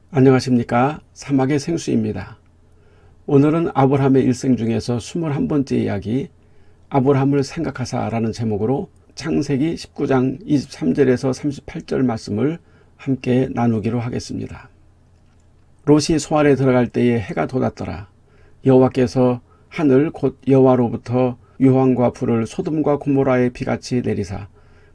안녕하십니까. 사막의 생수입니다. 오늘은 아브라함의 일생 중에서 21번째 이야기 아브라함을 생각하사라는 제목으로 창세기 19장 23절에서 38절 말씀을 함께 나누기로 하겠습니다. 롯이 소알에 들어갈 때에 해가 돋았더라. 여호와께서 하늘 곧 여호와로부터 유황과 불을 소돔과 고모라의 비같이 내리사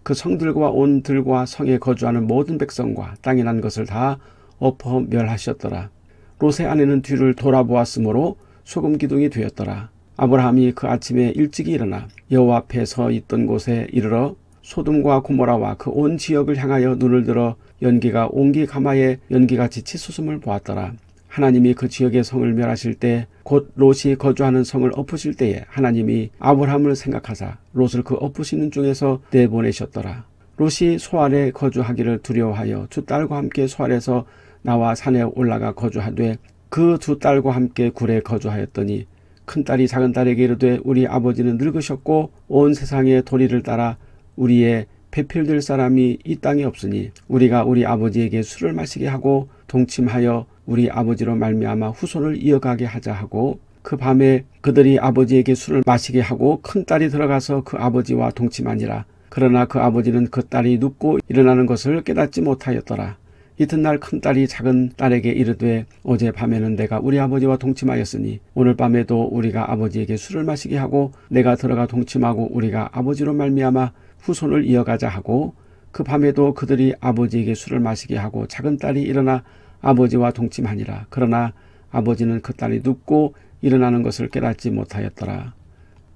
그 성들과 온 들과 성에 거주하는 모든 백성과 땅에 난 것을 다 엎어 멸하셨더라. 롯의 아내는 뒤를 돌아보았으므로 소금 기둥이 되었더라. 아브라함이 그 아침에 일찍이 일어나 여호와 앞에 서 있던 곳에 이르러 소돔과 고모라와 그 온 지역을 향하여 눈을 들어 연기가 옹기 가마에 연기같이 치솟음을 보았더라. 하나님이 그 지역의 성을 멸하실 때 곧 롯이 거주하는 성을 엎으실 때에 하나님이 아브라함을 생각하사 롯을 그 엎으시는 중에서 내보내셨더라. 롯이 소알에 거주하기를 두려워하여 두 딸과 함께 소알에서 나와 산에 올라가 거주하되 그 두 딸과 함께 굴에 거주하였더니 큰딸이 작은딸에게 이르되 우리 아버지는 늙으셨고 온 세상의 도리를 따라 우리의 배필될 사람이 이 땅에 없으니 우리가 우리 아버지에게 술을 마시게 하고 동침하여 우리 아버지로 말미암아 후손을 이어가게 하자 하고 그 밤에 그들이 아버지에게 술을 마시게 하고 큰딸이 들어가서 그 아버지와 동침하니라. 그러나 그 아버지는 그 딸이 눕고 일어나는 것을 깨닫지 못하였더라. 이튿날 큰딸이 작은딸에게 이르되 어제 밤에는 내가 우리 아버지와 동침하였으니 오늘 밤에도 우리가 아버지에게 술을 마시게 하고 내가 들어가 동침하고 우리가 아버지로 말미암아 후손을 이어가자 하고 그 밤에도 그들이 아버지에게 술을 마시게 하고 작은딸이 일어나 아버지와 동침하니라. 그러나 아버지는 그 딸이 눕고 일어나는 것을 깨닫지 못하였더라.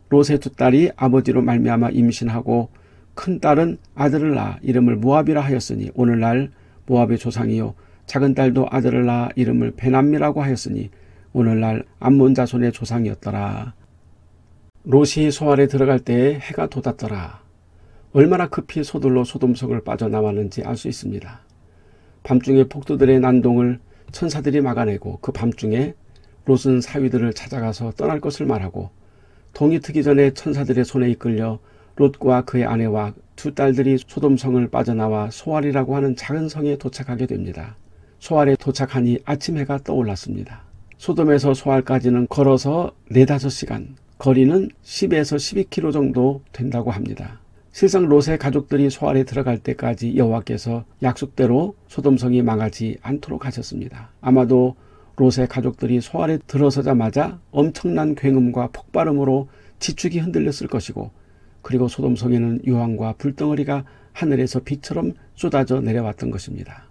롯의 두 딸이 아버지로 말미암아 임신하고 큰딸은 아들을 낳아 이름을 모압이라 하였으니 오늘날 모압의 조상이요 작은딸도 아들을 낳아 이름을 베남미라고 하였으니 오늘날 암몬 자손의 조상이었더라. 롯이 소알에 들어갈 때에 해가 돋았더라. 얼마나 급히 서둘러 소돔성을 빠져나왔는지 알 수 있습니다. 밤중에 폭도들의 난동을 천사들이 막아내고 그 밤중에 롯은 사위들을 찾아가서 떠날 것을 말하고 동이 트기 전에 천사들의 손에 이끌려 롯과 그의 아내와 두 딸들이 소돔성을 빠져나와 소알이라고 하는 작은 성에 도착하게 됩니다. 소알에 도착하니 아침 해가 떠올랐습니다. 소돔에서 소알까지는 걸어서 4-5시간, 거리는 10에서 12km 정도 된다고 합니다. 실상 롯의 가족들이 소알에 들어갈 때까지 여호와께서 약속대로 소돔성이 망하지 않도록 하셨습니다. 아마도 롯의 가족들이 소알에 들어서자마자 엄청난 굉음과 폭발음으로 지축이 흔들렸을 것이고 그리고 소돔성에는 유황과 불덩어리가 하늘에서 비처럼 쏟아져 내려왔던 것입니다.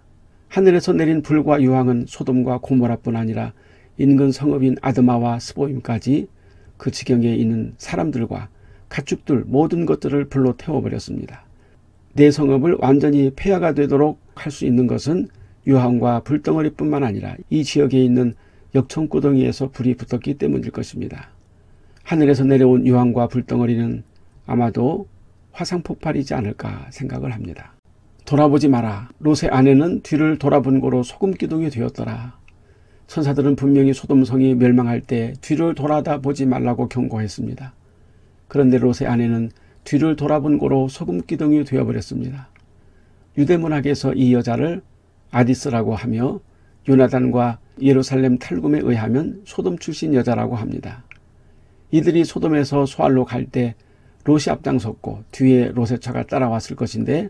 하늘에서 내린 불과 유황은 소돔과 고모라뿐 아니라 인근 성읍인 아드마와 스보임까지 그 지경에 있는 사람들과 가축들 모든 것들을 불로 태워버렸습니다. 내 성읍을 완전히 폐허가 되도록 할 수 있는 것은 유황과 불덩어리뿐만 아니라 이 지역에 있는 역청구덩이에서 불이 붙었기 때문일 것입니다. 하늘에서 내려온 유황과 불덩어리는 아마도 화상폭발이지 않을까 생각을 합니다. 돌아보지 마라. 롯의 아내는 뒤를 돌아본 고로 소금기둥이 되었더라. 천사들은 분명히 소돔성이 멸망할 때 뒤를 돌아다 보지 말라고 경고했습니다. 그런데 롯의 아내는 뒤를 돌아본 고로 소금기둥이 되어버렸습니다. 유대문학에서 이 여자를 아디스라고 하며 요나단과 예루살렘 탈굼에 의하면 소돔 출신 여자라고 합니다. 이들이 소돔에서 소알로 갈 때 롯이 앞장섰고 뒤에 롯의 차가 따라왔을 것인데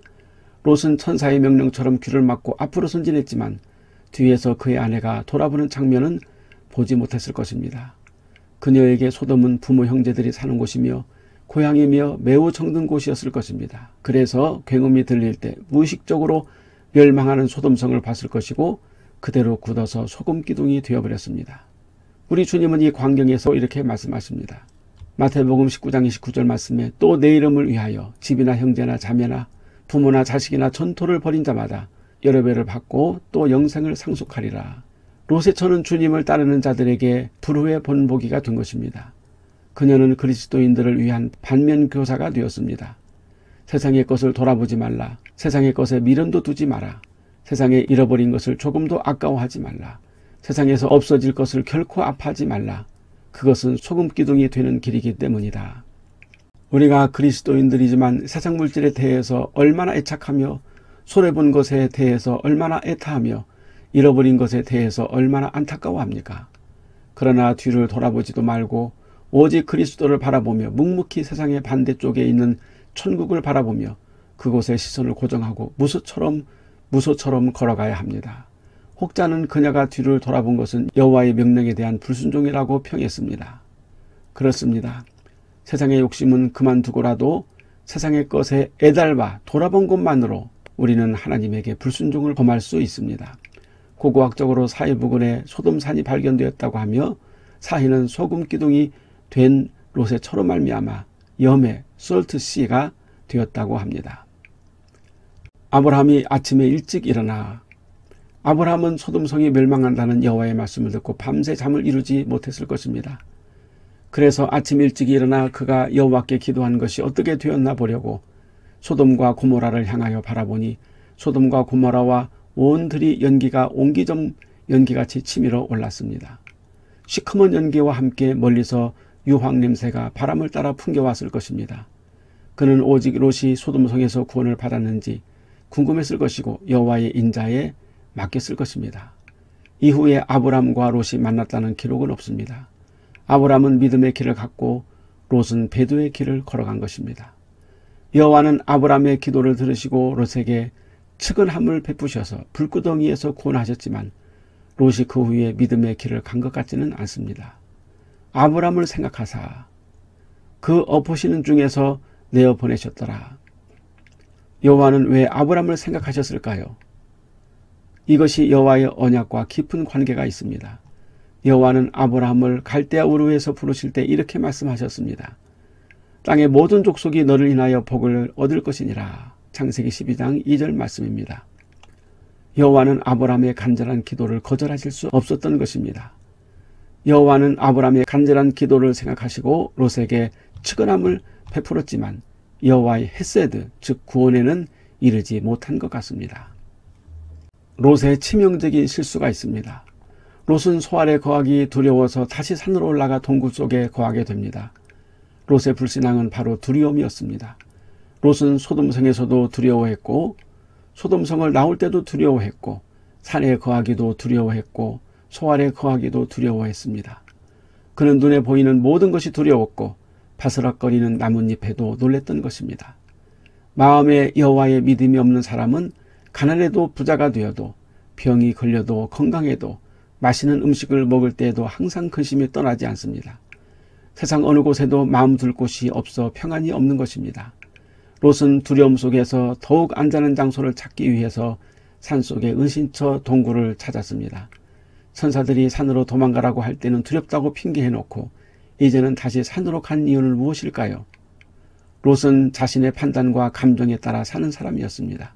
롯은 천사의 명령처럼 귀를 막고 앞으로 선진했지만 뒤에서 그의 아내가 돌아보는 장면은 보지 못했을 것입니다. 그녀에게 소돔은 부모 형제들이 사는 곳이며 고향이며 매우 정든 곳이었을 것입니다. 그래서 굉음이 들릴 때 무의식적으로 멸망하는 소돔성을 봤을 것이고 그대로 굳어서 소금기둥이 되어버렸습니다. 우리 주님은 이 광경에서 이렇게 말씀하십니다. 마태복음 19장 29절 말씀에 또 내 이름을 위하여 집이나 형제나 자매나 부모나 자식이나 전토를 벌인 자마다 여러 배를 받고 또 영생을 상속하리라. 롯의 처는 주님을 따르는 자들에게 불후의 본보기가 된 것입니다. 그녀는 그리스도인들을 위한 반면교사가 되었습니다. 세상의 것을 돌아보지 말라. 세상의 것에 미련도 두지 마라. 세상에 잃어버린 것을 조금도 아까워하지 말라. 세상에서 없어질 것을 결코 아파하지 말라. 그것은 소금기둥이 되는 길이기 때문이다. 우리가 그리스도인들이지만 세상 물질에 대해서 얼마나 애착하며 손해본 것에 대해서 얼마나 애타하며 잃어버린 것에 대해서 얼마나 안타까워합니까? 그러나 뒤를 돌아보지도 말고 오직 그리스도를 바라보며 묵묵히 세상의 반대쪽에 있는 천국을 바라보며 그곳에 시선을 고정하고 무소처럼 걸어가야 합니다. 혹자는 그녀가 뒤를 돌아본 것은 여호와의 명령에 대한 불순종이라고 평했습니다. 그렇습니다. 세상의 욕심은 그만두고라도 세상의 것에 애달아 돌아본 것만으로 우리는 하나님에게 불순종을 범할 수 있습니다. 고고학적으로 사해 부근에 소돔산이 발견되었다고 하며 사해는 소금 기둥이 된 롯의 처로 말미암아 염의 솔트씨가 되었다고 합니다. 아브라함이 아침에 일찍 일어나 아브라함은 소돔성이 멸망한다는 여호와의 말씀을 듣고 밤새 잠을 이루지 못했을 것입니다. 그래서 아침 일찍 일어나 그가 여호와께 기도한 것이 어떻게 되었나 보려고 소돔과 고모라를 향하여 바라보니 소돔과 고모라와 온 들이 연기가 옹기점 연기같이 치밀어 올랐습니다. 시커먼 연기와 함께 멀리서 유황 냄새가 바람을 따라 풍겨왔을 것입니다. 그는 오직 롯이 소돔성에서 구원을 받았는지 궁금했을 것이고 여호와의 인자에 맡겼을 것입니다. 이후에 아브람과 롯이 만났다는 기록은 없습니다. 아브람은 믿음의 길을 갔고 롯은 배도의 길을 걸어간 것입니다. 여호와는 아브람의 기도를 들으시고 롯에게 측은함을 베푸셔서 불구덩이에서 구원하셨지만 롯이 그 후에 믿음의 길을 간 것 같지는 않습니다. 아브람을 생각하사 그 엎으시는 중에서 내어 보내셨더라. 여호와는 왜 아브람을 생각하셨을까요? 이것이 여호와의 언약과 깊은 관계가 있습니다. 여호와는 아브라함을 갈대아 우르에서 부르실 때 이렇게 말씀하셨습니다. 땅의 모든 족속이 너를 인하여 복을 얻을 것이니라. 창세기 12장 2절 말씀입니다. 여호와는 아브라함의 간절한 기도를 거절하실 수 없었던 것입니다. 여호와는 아브라함의 간절한 기도를 생각하시고 롯에게 측은함을 베풀었지만 여호와의 헤세드 즉 구원에는 이르지 못한 것 같습니다. 롯의 치명적인 실수가 있습니다. 롯은 소 아래 거하기 두려워서 다시 산으로 올라가 동굴 속에 거하게 됩니다. 롯의 불신앙은 바로 두려움이었습니다. 롯은 소돔성에서도 두려워했고 소돔성을 나올 때도 두려워했고 산에 거하기도 두려워했고 소 아래 거하기도 두려워했습니다. 그는 눈에 보이는 모든 것이 두려웠고 바스락거리는 나뭇잎에도 놀랬던 것입니다. 마음에 여호와의 믿음이 없는 사람은 가난해도 부자가 되어도 병이 걸려도 건강해도 맛있는 음식을 먹을 때에도 항상 근심이 떠나지 않습니다. 세상 어느 곳에도 마음 둘 곳이 없어 평안이 없는 것입니다. 롯은 두려움 속에서 더욱 안전한 장소를 찾기 위해서 산속의 은신처 동굴을 찾았습니다. 천사들이 산으로 도망가라고 할 때는 두렵다고 핑계해놓고 이제는 다시 산으로 간 이유는 무엇일까요? 롯은 자신의 판단과 감정에 따라 사는 사람이었습니다.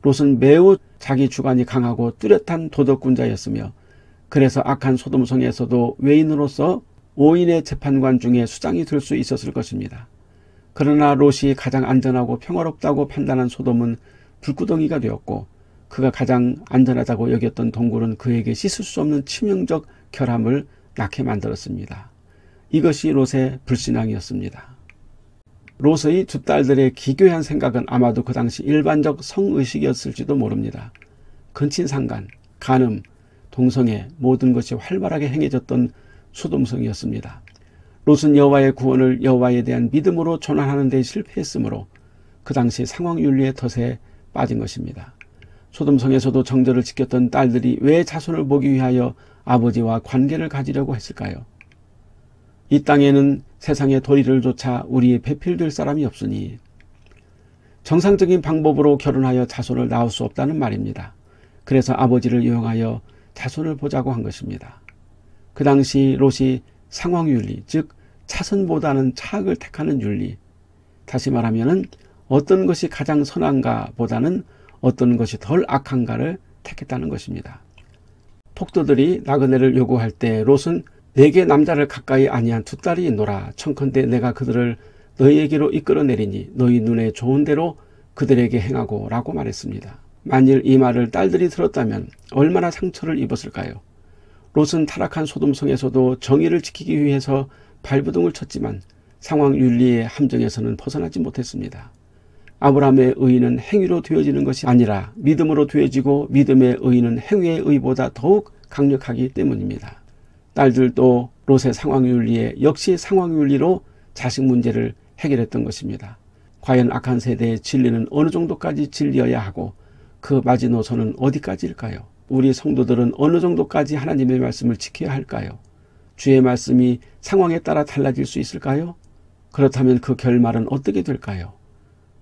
롯은 매우 자기 주관이 강하고 뚜렷한 도덕군자였으며 그래서 악한 소돔성에서도 외인으로서 5인의 재판관 중에 수장이 될 수 있었을 것입니다. 그러나 롯이 가장 안전하고 평화롭다고 판단한 소돔은 불구덩이가 되었고 그가 가장 안전하다고 여겼던 동굴은 그에게 씻을 수 없는 치명적 결함을 낳게 만들었습니다. 이것이 롯의 불신앙이었습니다. 롯의 두 딸들의 기괴한 생각은 아마도 그 당시 일반적 성의식이었을지도 모릅니다. 근친상간, 간음, 동성애 모든 것이 활발하게 행해졌던 소돔성이었습니다. 롯은 여호와의 구원을 여호와에 대한 믿음으로 전환하는 데 실패했으므로 그 당시 상황윤리의 덫에 빠진 것입니다. 소돔성에서도 정절을 지켰던 딸들이 왜 자손을 보기 위하여 아버지와 관계를 가지려고 했을까요? 이 땅에는 세상의 도리를 조차 우리의 배필될 사람이 없으니 정상적인 방법으로 결혼하여 자손을 낳을 수 없다는 말입니다. 그래서 아버지를 이용하여 자손을 보자고 한 것입니다. 그 당시 롯이 상황윤리, 즉 차선보다는 차악을 택하는 윤리, 다시 말하면 어떤 것이 가장 선한가 보다는 어떤 것이 덜 악한가를 택했다는 것입니다. 폭도들이 나그네를 요구할 때 롯은 내게 남자를 가까이 아니한 두 딸이 있노라. 청컨대 내가 그들을 너희에게로 이끌어내리니 너희 눈에 좋은 대로 그들에게 행하고 라고 말했습니다. 만일 이 말을 딸들이 들었다면 얼마나 상처를 입었을까요? 롯은 타락한 소돔성에서도 정의를 지키기 위해서 발버둥을 쳤지만 상황윤리의 함정에서는 벗어나지 못했습니다. 아브라함의 의의는 행위로 되어지는 것이 아니라 믿음으로 되어지고 믿음의 의의는 행위의 의의보다 더욱 강력하기 때문입니다. 딸들도 롯의 상황윤리에 역시 상황윤리로 자식 문제를 해결했던 것입니다. 과연 악한 세대의 진리는 어느 정도까지 진리여야 하고 그 마지노선은 어디까지일까요? 우리 성도들은 어느 정도까지 하나님의 말씀을 지켜야 할까요? 주의 말씀이 상황에 따라 달라질 수 있을까요? 그렇다면 그 결말은 어떻게 될까요?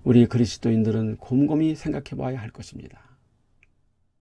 우리 그리스도인들은 곰곰이 생각해 봐야 할 것입니다.